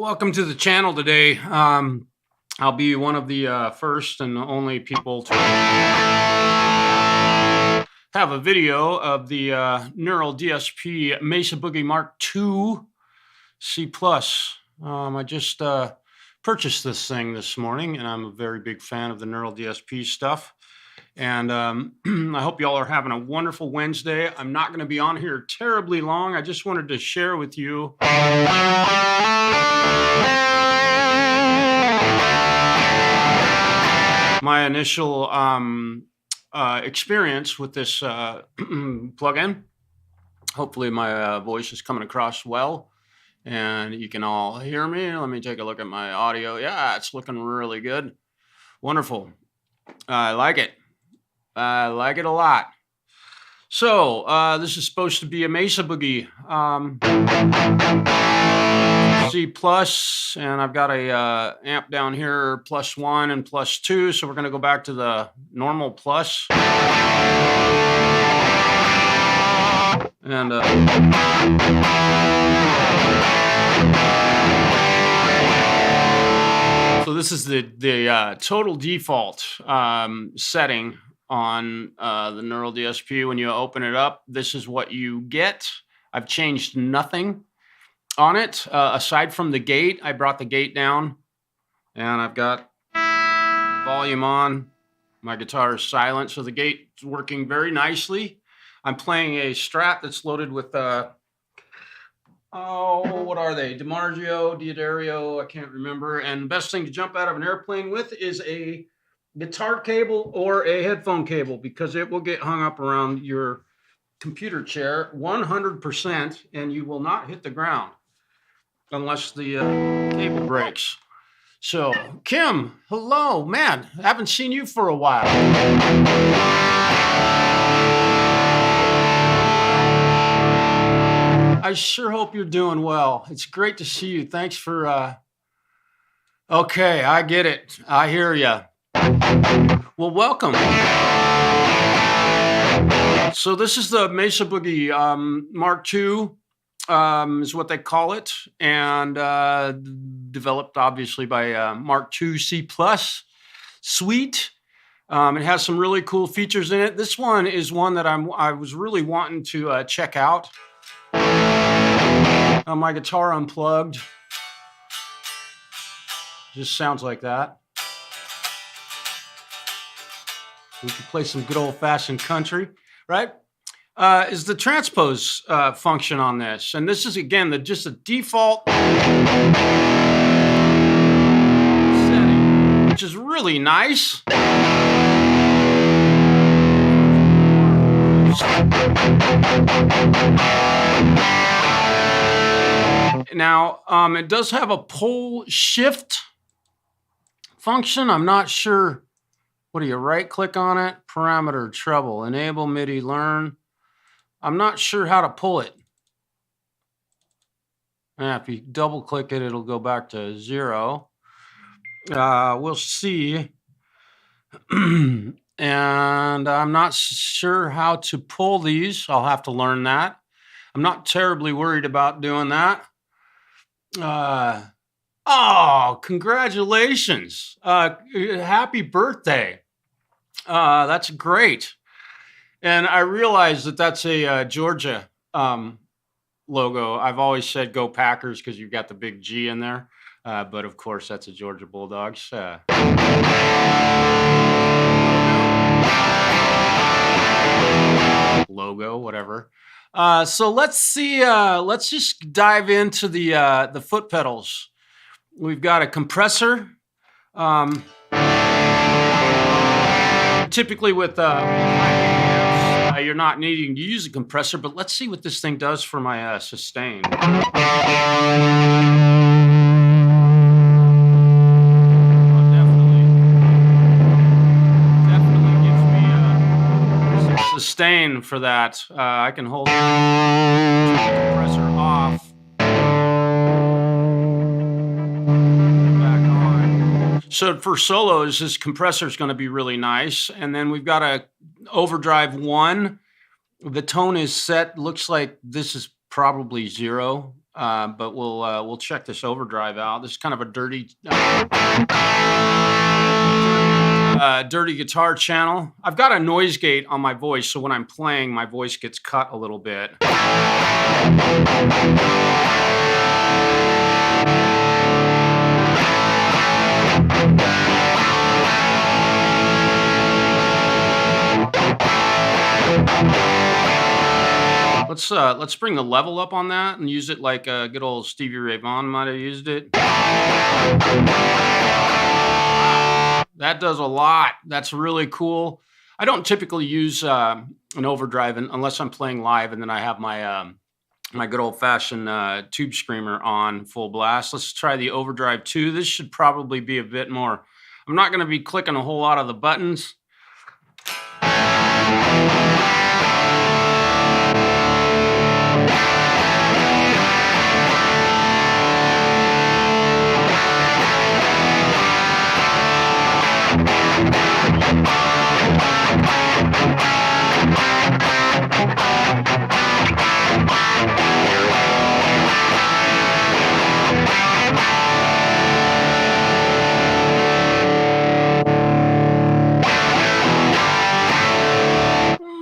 Welcome to the channel today. I'll be one of the first and only people to have a video of the Neural DSP Mesa Boogie Mark II C+. I just purchased this thing this morning, and I'm a very big fan of the Neural DSP stuff. And I hope y'all are having a wonderful Wednesday. I'm not going to be on here terribly long. I just wanted to share with you my initial experience with this plugin. Hopefully my voice is coming across well and you can all hear me. Let me take a look at my audio. Yeah, it's looking really good. Wonderful. I like it. I like it a lot. So this is supposed to be a Mesa Boogie C+, and I've got a amp down here, +1 and +2. So we're going to go back to the normal plus. And so this is the total default setting on the Neural DSP. When you open it up, this is what you get. I've changed nothing on it aside from the gate. I brought the gate down, and I've got volume on. My guitar is silent, so the gate is working very nicely. I'm playing a Strat that's loaded with what are they? DiMaggio, Diodario, I can't remember. And the best thing to jump out of an airplane with is a guitar cable or a headphone cable, because it will get hung up around your computer chair 100%, and you will not hit the ground unless the cable breaks. So, Kim, hello, man. I haven't seen you for a while. I sure hope you're doing well. It's great to see you. Thanks for, okay, I get it. I hear you. Well, welcome. So this is the Mesa Boogie Mark II, is what they call it, and developed obviously by Mark II C+ Suite. It has some really cool features in it. This one is one that I was really wanting to check out. My guitar unplugged. Just sounds like that. We can play some good old-fashioned country, right? Is the transpose function on this. And this is, again, just a default setting, which is really nice. Now, it does have a pole shift function. I'm not sure. What do you right-click on it? Parameter treble, enable MIDI learn. I'm not sure how to pull it. If you double-click it, it'll go back to 0. We'll see. And I'm not sure how to pull these. I'll have to learn that. I'm not terribly worried about doing that. Oh, congratulations. Happy birthday. That's great. And I realize that that's a Georgia logo. I've always said go Packers because you've got the big G in there. But of course, that's a Georgia Bulldogs. Logo, whatever. So let's see. Let's just dive into the foot pedals. We've got a compressor. Typically with I you're not needing to use a compressor, but let's see what this thing does for my sustain. Definitely gives me some sustain for that. I can hold the compressor off. So for solos, this compressor is going to be really nice. And then we've got a overdrive 1. The tone is set. Looks like this is probably 0, but we'll check this overdrive out. This is kind of a dirty guitar channel. I've got a noise gate on my voice, so when I'm playing, my voice gets cut a little bit. Let's bring the level up on that and use it like good old Stevie Ray Vaughan might have used it. That does a lot. That's really cool. I don't typically use an overdrive unless I'm playing live, and then I have my my good old fashioned tube screamer on full blast. Let's try the overdrive 2. This should probably be a bit more. I'm not going to be clicking a whole lot of the buttons.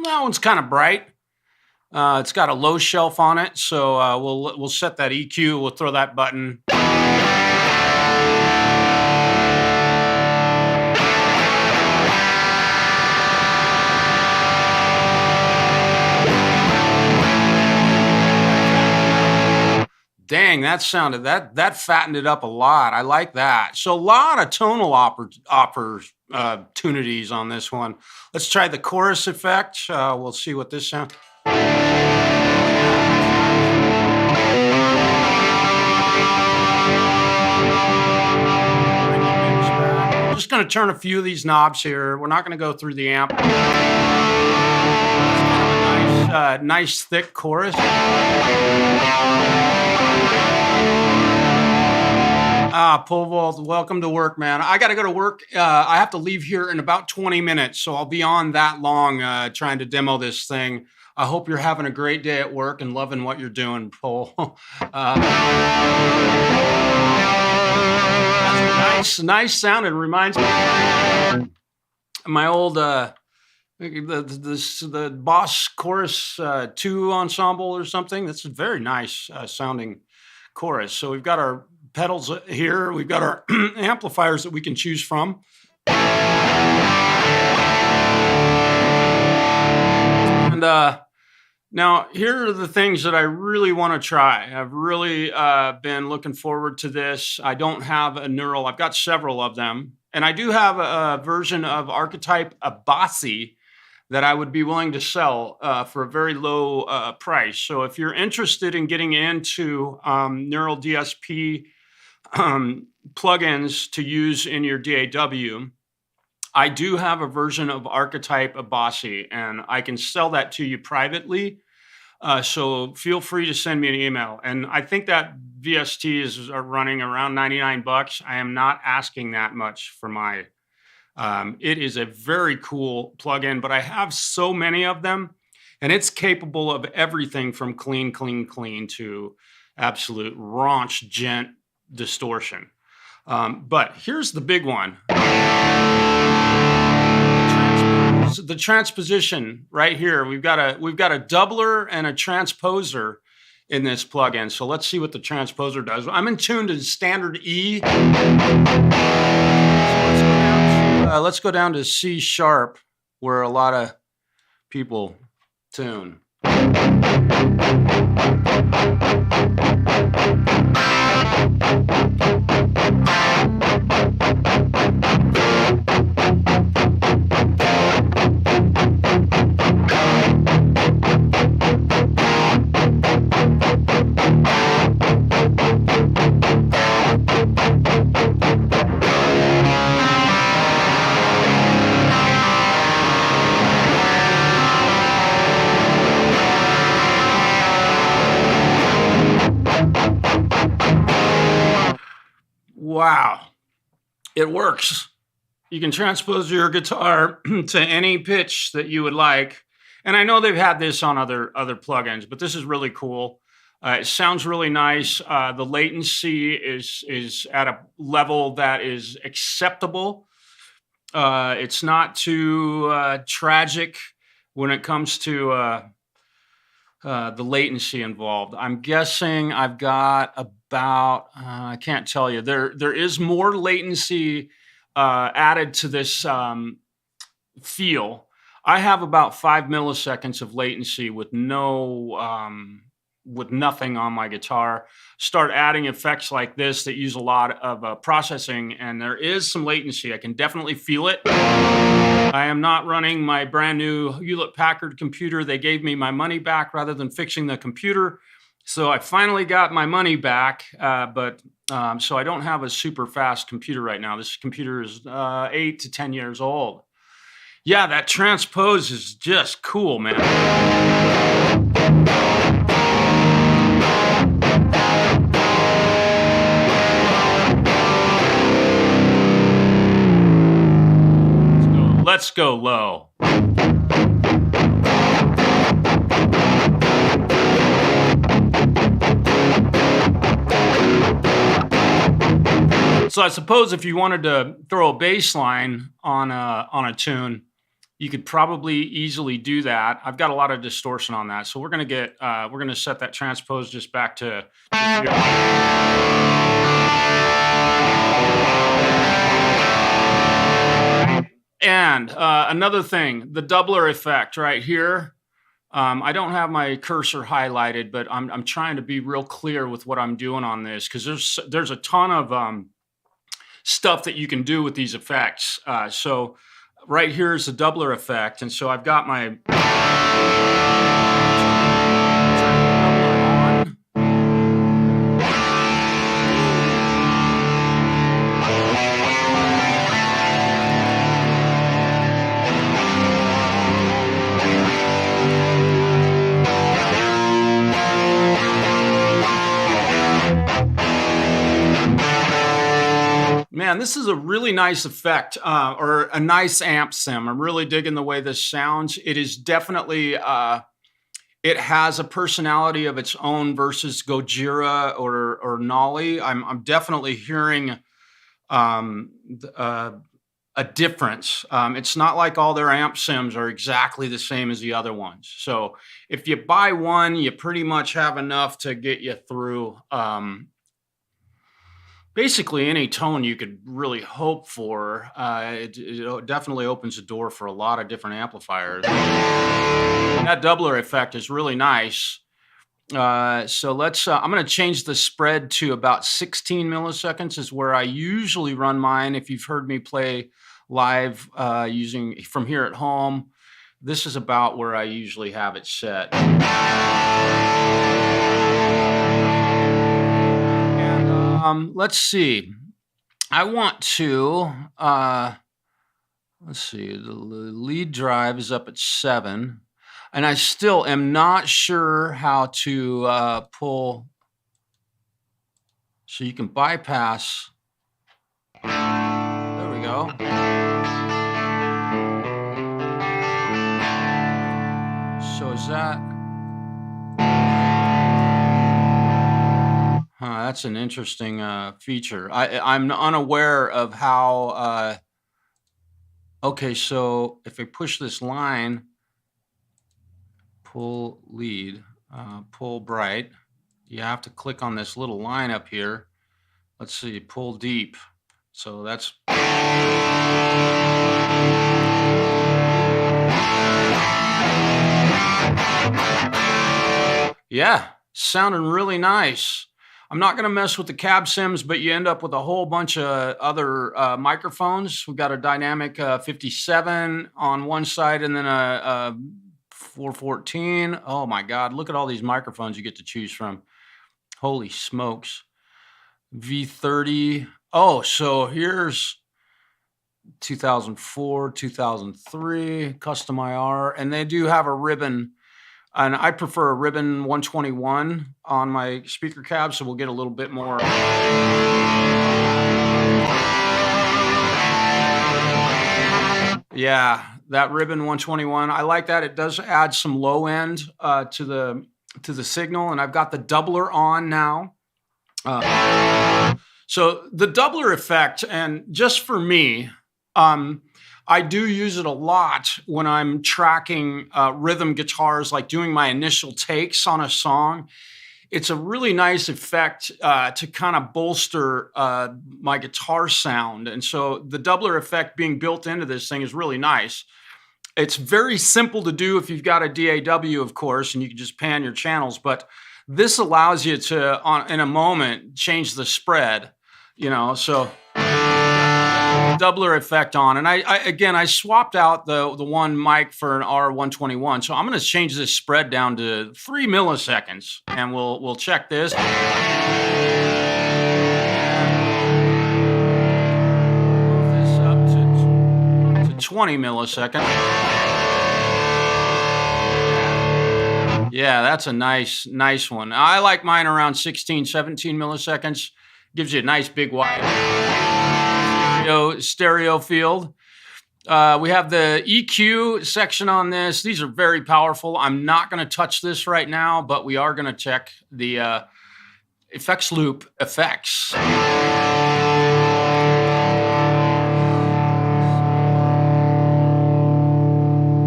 That one's kind of bright. It's got a low shelf on it, so we'll set that EQ. We'll throw that button. Dang, that sounded that fattened it up a lot. I like that. So a lot of tonal opportunities on this one. Let's try the chorus effect. We'll see what this sounds. I'm just going to turn a few of these knobs here. We're not going to go through the amp. It's kind of a nice thick chorus. Pole vault, welcome to work, man. I got to go to work. I have to leave here in about 20 minutes, so I'll be on that long trying to demo this thing. I hope you're having a great day at work and loving what you're doing, Pole. That's nice sound. It reminds me of my old the Boss Chorus 2 ensemble or something. That's a very nice sounding chorus. So we've got our pedals here. We've got our amplifiers that we can choose from. And now here are the things that I really want to try. I've really been looking forward to this. I don't have a neural. I've got several of them. And I do have a version of Archetype Abasi that I would be willing to sell for a very low price. So if you're interested in getting into neural DSP plugins to use in your DAW, I do have a version of Archetype Abasi, and I can sell that to you privately. So feel free to send me an email. And I think that VST is running around 99 bucks. I am not asking that much for my, it is a very cool plugin, but I have so many of them, and it's capable of everything from clean to absolute raunch gent distortion. But here's the big one. The transposition right here. We've got a doubler and a transposer in this plugin. So let's see what the transposer does. I'm in tune to standard E. So let's go down to C sharp, where a lot of people tune. it works. You can transpose your guitar to any pitch that you would like. And I know they've had this on other plugins, but this is really cool. It sounds really nice. The latency is at a level that is acceptable. It's not too tragic when it comes to the latency involved. I'm guessing I've got about I can't tell you. There is more latency added to this feel. I have about 5 milliseconds of latency with with nothing on my guitar. Start adding effects like this that use a lot of processing, and there is some latency. I can definitely feel it. I am not running my brand new Hewlett-Packard computer. They gave me my money back rather than fixing the computer. So I finally got my money back, so I don't have a super fast computer right now. This computer is 8 to 10 years old. Yeah, that transpose is just cool, man. Let's go low. So I suppose if you wanted to throw a bass line on a tune, you could probably easily do that. I've got a lot of distortion on that, so we're gonna set that transpose just back to. And another thing, the doubler effect right here. I don't have my cursor highlighted, but I'm trying to be real clear with what I'm doing on this because there's a ton of stuff that you can do with these effects. So right here is the doubler effect, and so I've got my Man, this is a really nice effect, or a nice amp sim. I'm really digging the way this sounds. It is definitely, it has a personality of its own versus Gojira or Nolly. I'm definitely hearing a difference. It's not like all their amp sims are exactly the same as the other ones. So if you buy one, you pretty much have enough to get you through basically any tone you could really hope for. It definitely opens the door for a lot of different amplifiers. That doubler effect is really nice. So let's, I'm going to change the spread to about 16 milliseconds is where I usually run mine. If you've heard me play live using from here at home, this is about where I usually have it set. And let's see. I want to, let's see, the lead drive is up at 7. And I still am not sure how to pull. So you can bypass. There we go. So is that? That's an interesting feature. I'm unaware of how. Okay, so if I push this line. Pull lead, pull bright. You have to click on this little line up here. Let's see, pull deep. So that's. Yeah, sounding really nice. I'm not going to mess with the cab sims, but you end up with a whole bunch of other microphones. We've got a dynamic 57 on one side and then a 414. Oh my God, look at all these microphones you get to choose from. Holy smokes. V30. Oh, so here's 2004, 2003, custom IR, and they do have a ribbon, and I prefer a ribbon 121 on my speaker cab, so we'll get a little bit more. Yeah, that ribbon 121. I like that. It does add some low end to the signal, and I've got the doubler on now. So the doubler effect, and just for me, um, I do use it a lot when I'm tracking rhythm guitars, like doing my initial takes on a song. It's a really nice effect to kind of bolster my guitar sound. And so the doubler effect being built into this thing is really nice. It's very simple to do if you've got a DAW, of course, and you can just pan your channels. But this allows you to, in a moment, change the spread. So doubler effect on. And I swapped out the one mic for an R121. So I'm going to change this spread down to 3 milliseconds, and we'll check this. Move this up to 20 milliseconds. Yeah, that's a nice one. I like mine around 16, 17 milliseconds. Gives you a nice big wide stereo field. We have the EQ section on this. These are very powerful. I'm not going to touch this right now, but we are going to check the effects loop effects.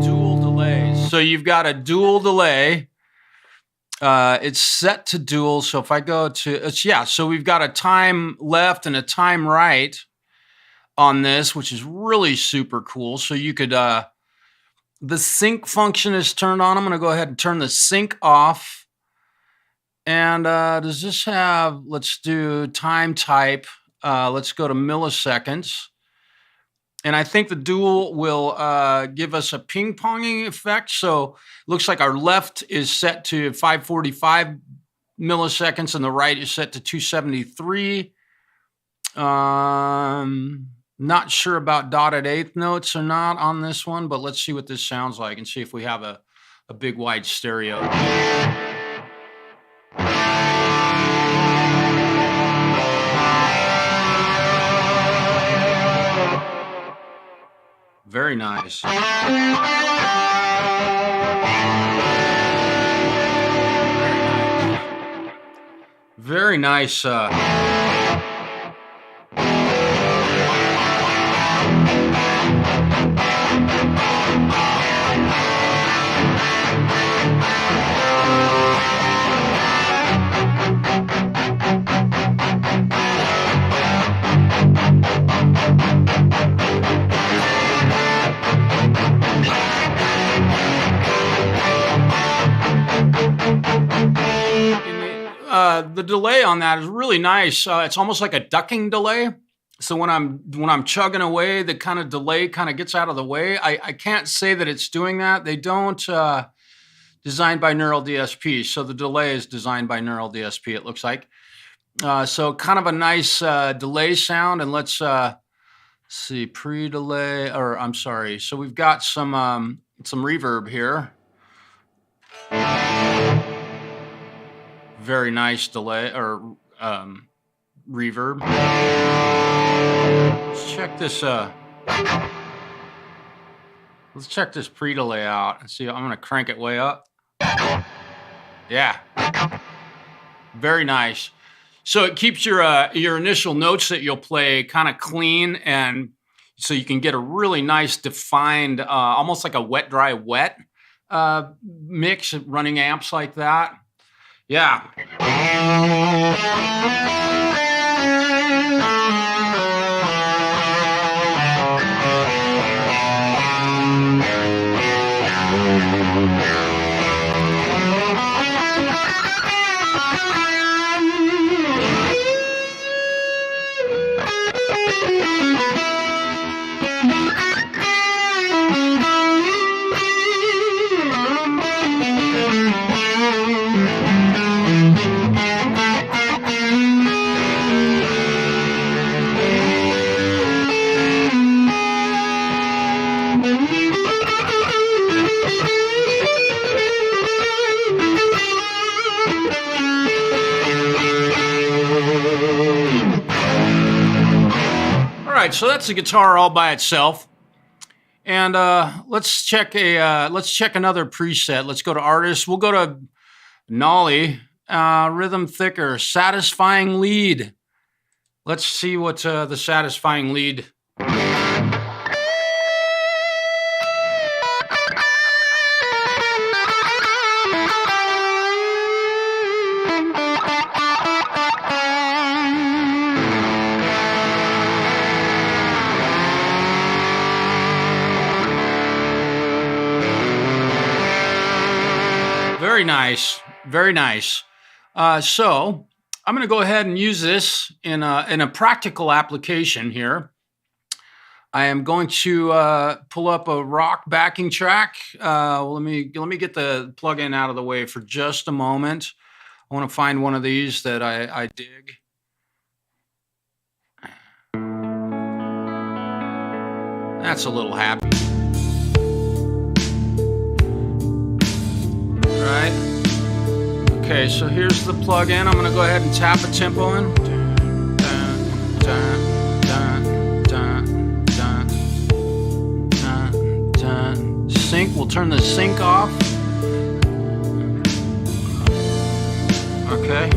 Dual delays. So you've got a dual delay. It's set to dual. So if I go to, so we've got a time left and a time right on this, which is really super cool. So you could, the sync function is turned on. I'm going to go ahead and turn the sync off. And does this have, let's do time type. Let's go to milliseconds. And I think the dual will give us a ping-ponging effect. So it looks like our left is set to 545 milliseconds and the right is set to 273. Not sure about dotted eighth notes or not on this one, but let's see what this sounds like and see if we have a big wide stereo. Very nice. Very nice. The delay on that is really nice. It's almost like a ducking delay. So when I'm chugging away, the kind of delay kind of gets out of the way. I can't say that it's doing that. They don't designed by Neural DSP. So the delay is designed by Neural DSP, it looks like. So kind of a nice delay sound. And let's see, pre-delay, or I'm sorry. So we've got some reverb here. Very nice delay or reverb. Let's check this. Let's check this pre-delay out and see. I'm going to crank it way up. Yeah, very nice. So it keeps your initial notes that you'll play kind of clean, and so you can get a really nice defined, almost like a wet, dry, wet mix running amps like that. Yeah. So that's the guitar all by itself. And let's check another preset. Let's go to artists. We'll go to Nolly, rhythm thicker, satisfying lead. Let's see what the satisfying lead. Very nice, very nice. So I'm going to go ahead and use this in a practical application here. I am going to pull up a rock backing track. Let me get the plugin out of the way for just a moment. I want to find one of these that I dig. That's a little happy. Right. Okay, so here's the plug-in. I'm gonna go ahead and tap a tempo in. Sync. We'll turn the sync off. Okay.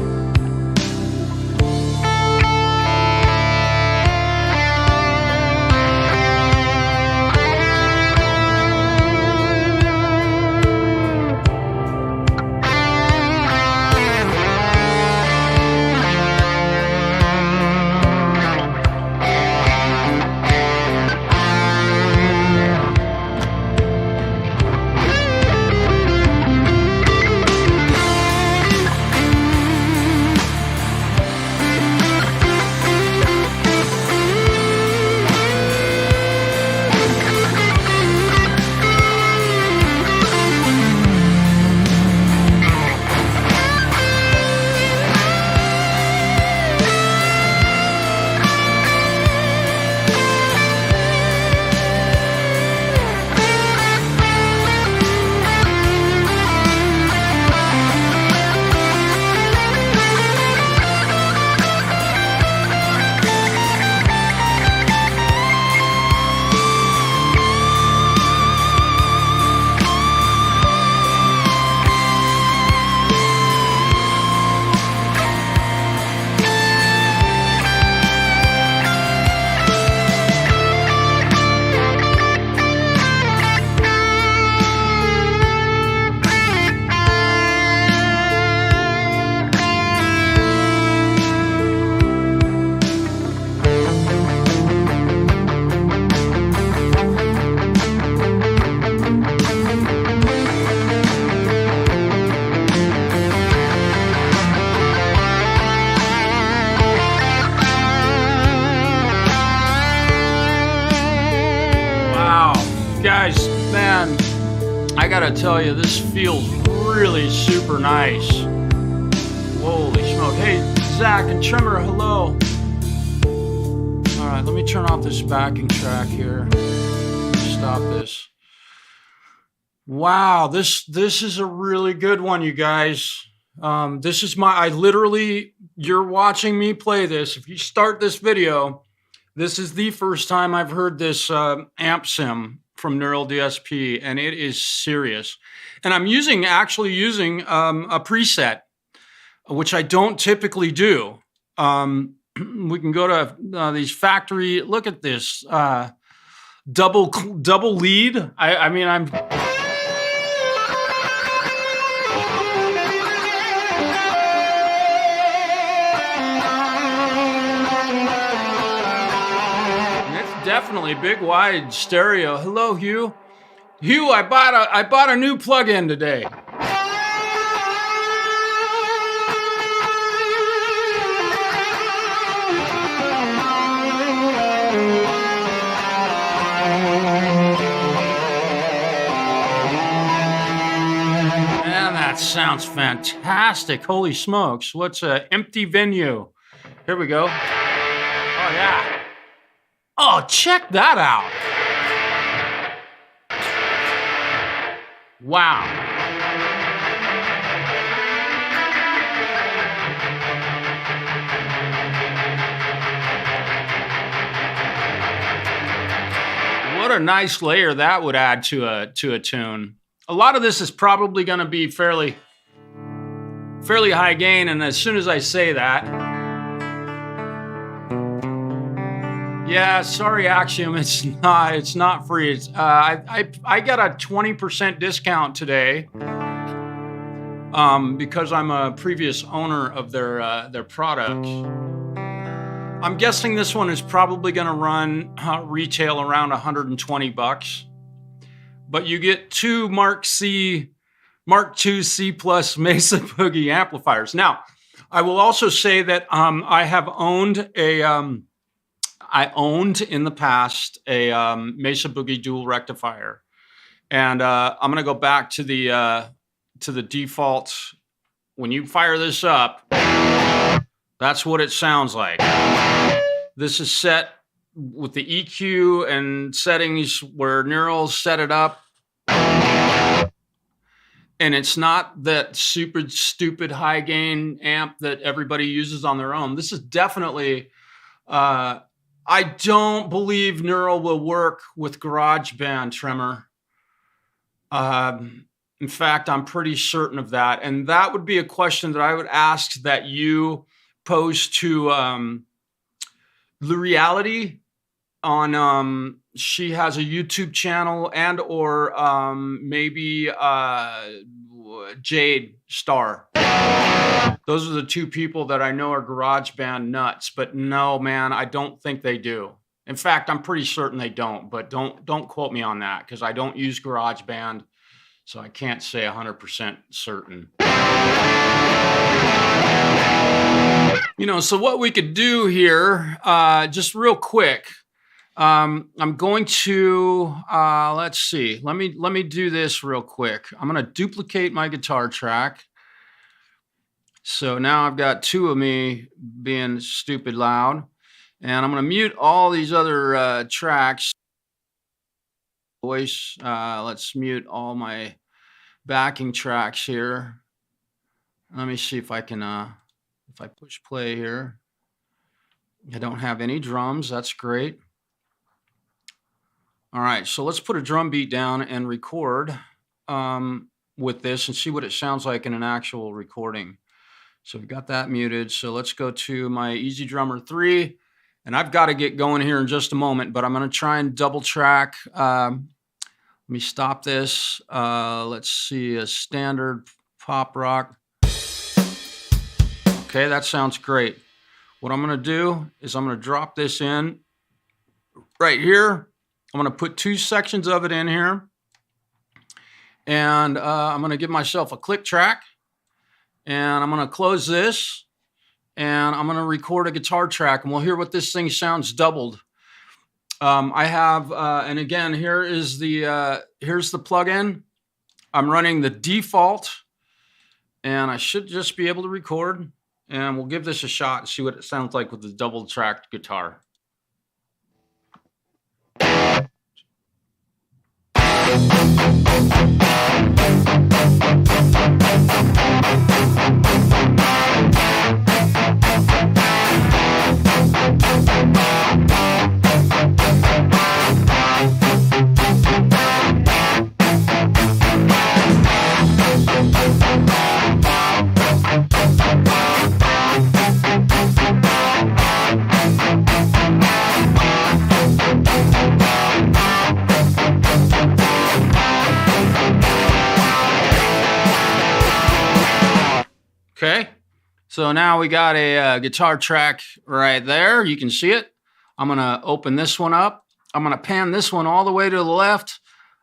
Guys, man, I gotta tell you, this feels really super nice. Holy smoke. Hey, Zach and Tremor, hello. All right, let me turn off this backing track here. Stop this. Wow, this is a really good one, you guys. This is you're watching me play this. If you start this video, this is the first time I've heard this amp sim from Neural DSP, and it is serious. And I'm actually using a preset, which I don't typically do. We can go to these factory. Look at this double lead. I mean, I'm. Definitely big wide stereo. Hello, Hugh. Hugh, I bought a new plug-in today. Man, that sounds fantastic. Holy smokes. What's a empty venue? Here we go. Oh yeah. Oh, check that out. Wow. What a nice layer that would add to a tune. A lot of this is probably going to be fairly high gain, and as soon as I say that, yeah, sorry, Axiom, it's not free. It's I got a 20% discount today because I'm a previous owner of their products. I'm guessing this one is probably going to run retail around $120, but you get two Mark II C Plus Mesa Boogie amplifiers. Now, I will also say that I have owned I owned in the past a Mesa Boogie dual rectifier, and I'm going to go back to the default. When you fire this up, that's what it sounds like. This is set with the EQ and settings where Neural set it up. And it's not that super stupid high gain amp that everybody uses on their own. This is definitely, I don't believe Neural will work with GarageBand tremor. In fact, I'm pretty certain of that. And that would be a question that I would ask that you pose to the Reality on she has a YouTube channel, and or maybe Jade Star. Those are the two people that I know are GarageBand nuts, but no, man, I don't think they do. In fact, I'm pretty certain they don't, but don't quote me on that because I don't use GarageBand, so I can't say 100% certain. You know, so what we could do here, just real quick, I'm going to, let's see, let me do this real quick. I'm going to duplicate my guitar track. So now I've got two of me being stupid loud, and I'm going to mute all these other tracks. Voice, let's mute all my backing tracks here. Let me see if I can, if I push play here. I don't have any drums. That's great. All right, so let's put a drum beat down and record with this and see what it sounds like in an actual recording. So we've got that muted. So let's go to my Easy Drummer 3. And I've got to get going here in just a moment, but I'm going to try and double track. Let me stop this. Let's see, a standard pop rock. Okay, that sounds great. What I'm going to do is I'm going to drop this in right here. I'm going to put two sections of it in here. And I'm going to give myself a click track. And I'm going to close this. And I'm going to record a guitar track. And we'll hear what this thing sounds doubled. I have, and again, here's the plugin. I'm running the default. And I should just be able to record. And we'll give this a shot and see what it sounds like with the double tracked guitar. Okay, so now we got a guitar track right there. You can see it. I'm going to open this one up. I'm going to pan this one all the way to the left.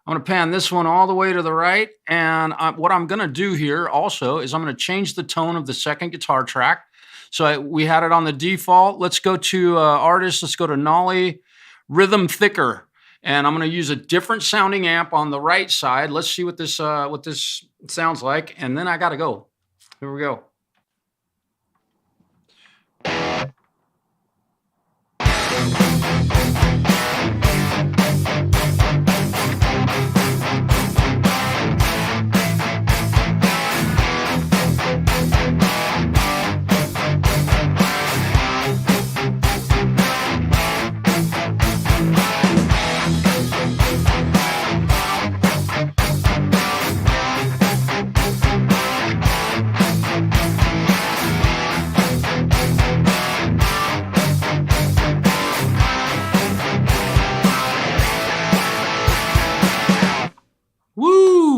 I'm going to pan this one all the way to the right. And what I'm going to do here also is I'm going to change the tone of the second guitar track. So we had it on the default. Let's go to artist. Let's go to Nolly, Rhythm Thicker. And I'm going to use a different sounding amp on the right side. Let's see what this sounds like. And then I got to go. Here we go.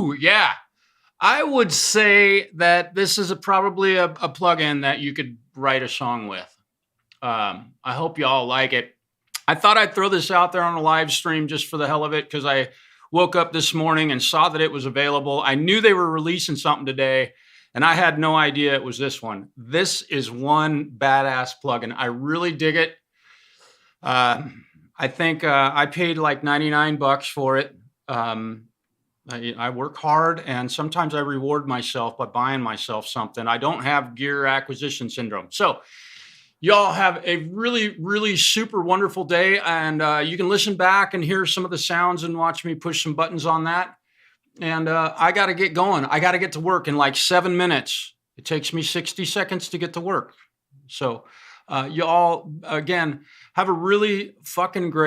Ooh, yeah. I would say that this is probably a plugin that you could write a song with. I hope y'all like it. I thought I'd throw this out there on a live stream just for the hell of it because I woke up this morning and saw that it was available. I knew they were releasing something today, and I had no idea it was this one. This is one badass plugin. I really dig it. I think I paid like 99 bucks for it. I work hard, and sometimes I reward myself by buying myself something. I don't have gear acquisition syndrome. So y'all have a really, really super wonderful day. And you can listen back and hear some of the sounds and watch me push some buttons on that. And I got to get going. I got to get to work in like 7 minutes. It takes me 60 seconds to get to work. So y'all, again, have a really fucking great